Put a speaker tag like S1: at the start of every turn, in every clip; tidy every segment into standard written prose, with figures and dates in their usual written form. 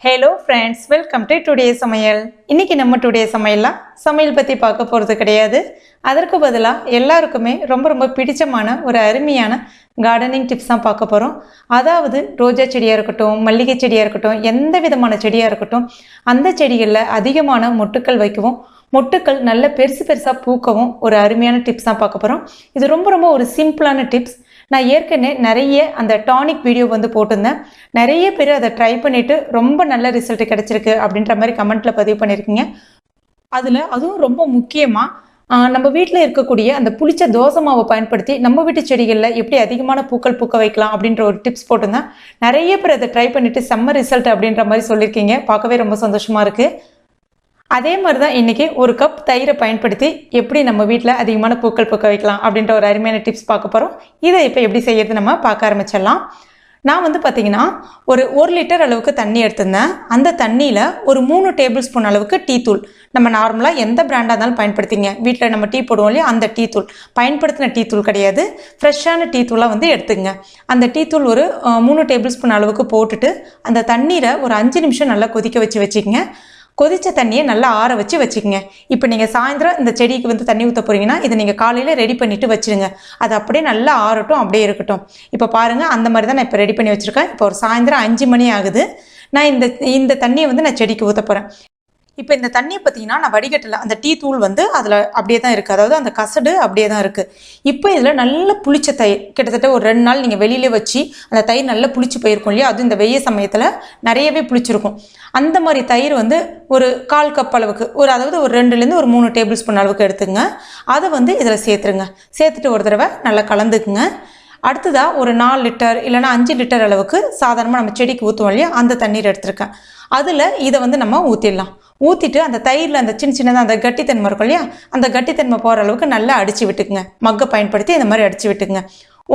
S1: Hello friends, welcome to today சமையல். இன்றைக்கி நம்ம டுடே சமையல் பற்றி பார்க்க போகிறது கிடையாது. அதற்கு பதிலாக எல்லாருக்குமே ரொம்ப ரொம்ப பிடிச்சமான ஒரு அருமையான கார்டனிங் டிப்ஸ் தான் பார்க்க போகிறோம். அதாவது ரோஜா செடியாக இருக்கட்டும், மல்லிகை செடியாக இருக்கட்டும், எந்த விதமான செடியாக இருக்கட்டும், அந்த செடிகளில் அதிகமான மொட்டுக்கள் வைக்கவும், மொட்டுக்கள் நல்ல பெருசு பெருசாக பூக்கவும் ஒரு அருமையான டிப்ஸ் தான் பார்க்க போகிறோம். இது ரொம்ப ரொம்ப ஒரு சிம்பிளான டிப்ஸ். நான் ஏற்கனவே நிறைய அந்த டானிக் வீடியோ போட்டிருந்தேன். நிறைய பேர் அதை ட்ரை பண்ணிவிட்டு ரொம்ப நல்ல ரிசல்ட் கிடச்சிருக்கு அப்படின்ற மாதிரி கமெண்ட்டில் பதிவு பண்ணியிருக்கீங்க. அதுவும் ரொம்ப முக்கியமாக நம்ம வீட்டில் இருக்கக்கூடிய அந்த புளிச்ச தோசை மாவை பயன்படுத்தி நம்ம வீட்டு செடிகளில் எப்படி அதிகமான பூக்கள் பூக்க வைக்கலாம் அப்படின்ற ஒரு டிப்ஸ் போட்டிருந்தேன். நிறைய பேர் அதை ட்ரை பண்ணிவிட்டு செம்ம ரிசல்ட் அப்படின்ற மாதிரி சொல்லியிருக்கீங்க. பார்க்கவே ரொம்ப சந்தோஷமாக இருக்குது. அதே மாதிரி தான் இன்றைக்கி ஒரு கப் தயிரை பயன்படுத்தி எப்படி நம்ம வீட்டில் அதிகமான பூக்கள் பூக்க வைக்கலாம் அப்படின்ற ஒரு அருமையான டிப்ஸ் பார்க்க போகிறோம். இதை இப்போ எப்படி செய்யறது நம்ம பார்க்க ஆரம்பிச்சிடலாம். நான் பார்த்திங்கன்னா ஒரு 1 லிட்டர் அளவுக்கு தண்ணி எடுத்திருந்தேன். அந்த தண்ணியில் ஒரு 3 டேபிள் ஸ்பூன் அளவுக்கு டீ தூள், நம்ம நார்மலாக எந்த பிராண்டாக இருந்தாலும் பயன்படுத்திங்க. வீட்டில் நம்ம டீ போடுவோம் இல்லையா, அந்த டீ தூள், பயன்படுத்தின டீ தூள் கிடையாது, ஃப்ரெஷ்ஷான டீ தூளாக எடுத்துங்க. அந்த டீ தூள் ஒரு 3 டேபிள் ஸ்பூன் அளவுக்கு போட்டுட்டு அந்த தண்ணீரை ஒரு 5 நிமிஷம் நல்லா கொதிக்க வச்சுக்கிங்க. கொதிச்ச தண்ணியை நல்லா ஆற வச்சுக்கோங்க. இப்போ நீங்கள் சாயந்தரம் இந்த செடிக்கு தண்ணி ஊற்ற போகிறீங்கன்னா இதை நீங்கள் காலையில் ரெடி பண்ணிவிட்டு வச்சுருங்க. அது அப்படியே நல்லா ஆறட்டும், அப்படியே இருக்கட்டும். இப்போ பாருங்கள், அந்த மாதிரி தான் நான் இப்போ ரெடி பண்ணி வச்சுருக்கேன். இப்போ ஒரு சாயந்தரம் 5 மணி ஆகுது. நான் இந்த தண்ணியை நான் செடிக்கு ஊற்ற போகிறேன். இப்போ இந்த தண்ணியை பார்த்தீங்கன்னா நான் வடிகட்டல, அந்த டீ தூள் அதில் அப்படியே தான் இருக்குது, அதாவது அந்த கசடு அப்படியே தான் இருக்குது. இப்போ இதில் நல்ல புளிச்ச தயிர், கிட்டத்தட்ட ஒரு 2 நாள் நீங்கள் வெளியிலே வச்சு அந்த தயிர் நல்லா புளிச்சு போயிருக்கும் இல்லையா, அது இந்த வெய்ய சமயத்தில் நிறையவே புளிச்சிருக்கும். அந்த மாதிரி தயிர் ஒரு 1/4 கப் அளவுக்கு, அதாவது ஒரு 2லேருந்து ஒரு 3 டேபிள் ஸ்பூன் அளவுக்கு எடுத்துங்க. அதை இதில் சேர்த்துருங்க. சேர்த்துட்டு ஒரு தடவை நல்லா கலந்துக்குங்க. அடுத்ததாக ஒரு 4 லிட்டர் இல்லைனா 5 லிட்டர் அளவுக்கு சாதாரணமாக நம்ம செடிக்கு ஊற்றுவோம் இல்லையா, அந்த தண்ணீர் எடுத்துருக்கேன். அதில் இதை நம்ம ஊற்றிடலாம். ஊற்றிட்டு அந்த தயிரில் அந்த சின்னதாக அந்த கட்டித்தன்மை இருக்கும் இல்லையா, அந்த கட்டித்தன்மை போகிற அளவுக்கு நல்லா அடித்து விட்டுக்குங்க. மக்கை பயன்படுத்தி இந்த மாதிரி அடித்து விட்டுக்குங்க.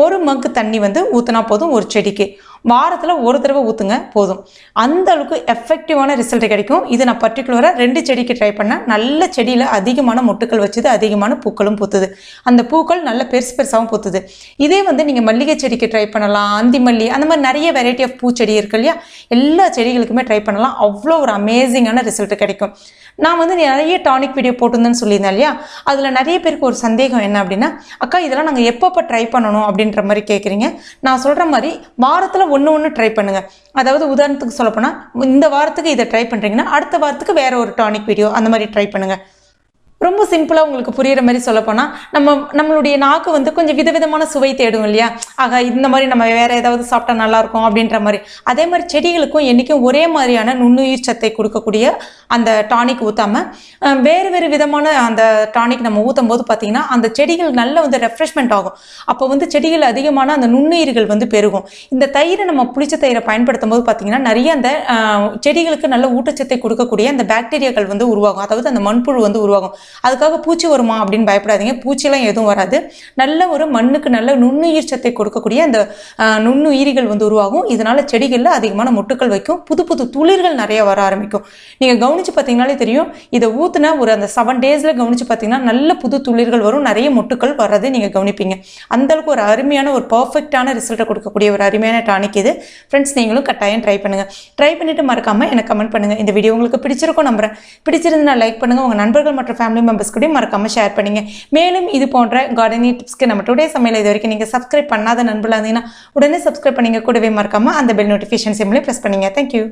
S1: ஒரு மக்கு தண்ணி ஊற்றினா போதும். ஒரு செடிக்கு வாரத்தில் ஒரு தடவை ஊற்றுங்க போதும். அந்த அளவுக்கு எஃபெக்டிவான ரிசல்ட் கிடைக்கும். இது நான் பர்டிகுலராக 2 செடிக்கு ட்ரை பண்ணேன். நல்ல செடியில் அதிகமான மொட்டுக்கள் வச்சுது, அதிகமான பூக்களும் பூத்துது. அந்த பூக்கள் நல்ல பெருசாகவும் பூத்துது. இதே நீங்கள் மல்லிகை செடிக்கு ட்ரை பண்ணலாம், அந்தி மல்லி, அந்த மாதிரி நிறைய வெரைட்டி ஆஃப் பூச்செடி இருக்கு இல்லையா, எல்லா செடிகளுக்குமே ட்ரை பண்ணலாம். அவ்வளோ ஒரு அமேசிங்கான ரிசல்ட் கிடைக்கும். நான் நிறைய டானிக் வீடியோ போட்டிருந்தேன்னு சொல்லியிருந்தேன் இல்லையா, அதில் நிறைய பேருக்கு ஒரு சந்தேகம் என்ன அப்படின்னா, அக்கா இதெல்லாம் நாங்கள் எப்பப்போ ட்ரை பண்ணணும் அப்படின்ற மாதிரி கேட்குறீங்க. நான் சொல்கிற மாதிரி வாரத்தில் ஒன்று ட்ரை பண்ணுங்கள். அதாவது உதாரணத்துக்கு சொல்லப்போனால் இந்த வாரத்துக்கு இதை ட்ரை பண்ணுறீங்கன்னா அடுத்த வாரத்துக்கு வேற ஒரு டானிக் வீடியோ அந்த மாதிரி ட்ரை பண்ணுங்கள். ரொம்ப சிம்பிளாக உங்களுக்கு புரிகிற மாதிரி சொல்லப்போனால் நம்மளுடைய நாக்கு கொஞ்சம் விதவிதமான சுவை தேடும் இல்லையா, ஆக இந்த மாதிரி நம்ம வேறு ஏதாவது சாப்பிட்டா நல்லாயிருக்கும் அப்படின்ற மாதிரி. அதே மாதிரி செடிகளுக்கும் என்றைக்கும் ஒரே மாதிரியான நுண்ணுயிர் சத்தை கொடுக்கக்கூடிய அந்த டானிக் ஊற்றாமல் வேறு விதமான அந்த டானிக் நம்ம ஊற்றும் போது பார்த்திங்கன்னா அந்த செடிகள் நல்ல ரெஃப்ரெஷ்மெண்ட் ஆகும். அப்போ செடிகள் அதிகமான அந்த நுண்ணுயிர்கள் பெருகும். இந்த தயிரை நம்ம புளிச்ச தயிரை பயன்படுத்தும் போது பார்த்திங்கன்னா நிறைய அந்த செடிகளுக்கு நல்ல ஊட்டச்சத்தை கொடுக்கக்கூடிய அந்த பாக்டீரியாக்கள் உருவாகும், அதாவது அந்த மண்புழு உருவாகும். அதுக்காக பூச்சி வருமா அப்படின்னு பயப்படாதீங்க. பூச்சிலாம் எதுவும் வராது. நல்ல ஒரு மண்ணுக்கு நல்ல நுண்ணுயிர் சத்தை கொடுக்கக்கூடிய அந்த நுண்ணுயிரிகள் உருவாகும். இதனால செடிகளில் அதிகமான மொட்டுக்கள் வைக்கும், புது புது துளிர்கள் நிறைய வர ஆரம்பிக்கும். நீங்கள் கவனிச்சு பார்த்தீங்கன்னாலே தெரியும். இதை ஊற்றின ஒரு அந்த 7 டேஸில் கவனிச்சு பார்த்தீங்கன்னா நல்ல புது துளிர்கள் வரும், நிறைய மொட்டுக்கள் வர்றது நீங்கள் கவனிப்பீங்க. அந்தளவுக்கு ஒரு அருமையான ஒரு பர்ஃபெக்டான ரிசல்ட்டை கொடுக்கக்கூடிய ஒரு அருமையான டானிக் இது. ஃப்ரெண்ட்ஸ், நீங்களும் கட்டாயம் ட்ரை பண்ணுங்கள். ட்ரை பண்ணிவிட்டு மறக்காமல் எனக்கு கமெண்ட் பண்ணுங்கள். இந்த வீடியோ உங்களுக்கு பிடிச்சிருக்கும் நம்புறேன். பிடிச்சிருந்தா லைக் பண்ணுங்கள். உங்கள் நண்பர்கள் மற்றும் ஃபேமிலி மெம்பர்ஸ் கூட மறக்காம ஷேர் பண்ணுங்க. மேலும் இது போன்ற கார்டனிங் டிப்ஸ்க்கு நம்ம டுடே சமையல் இது வரைக்கும் நீங்கள் சப்ஸ்கிரைப் பண்ணாத நண்பர்களாக இருந்தீங்கன்னா உடனே சப்ஸ்கிரைப் பண்ணிங்க. கூடவே மறக்காம அந்த பெல் நோட்டிஃபிகேஷன் சிம்லையும் ப்ரெஸ் பண்ணுங்க. தேங்க்யூ.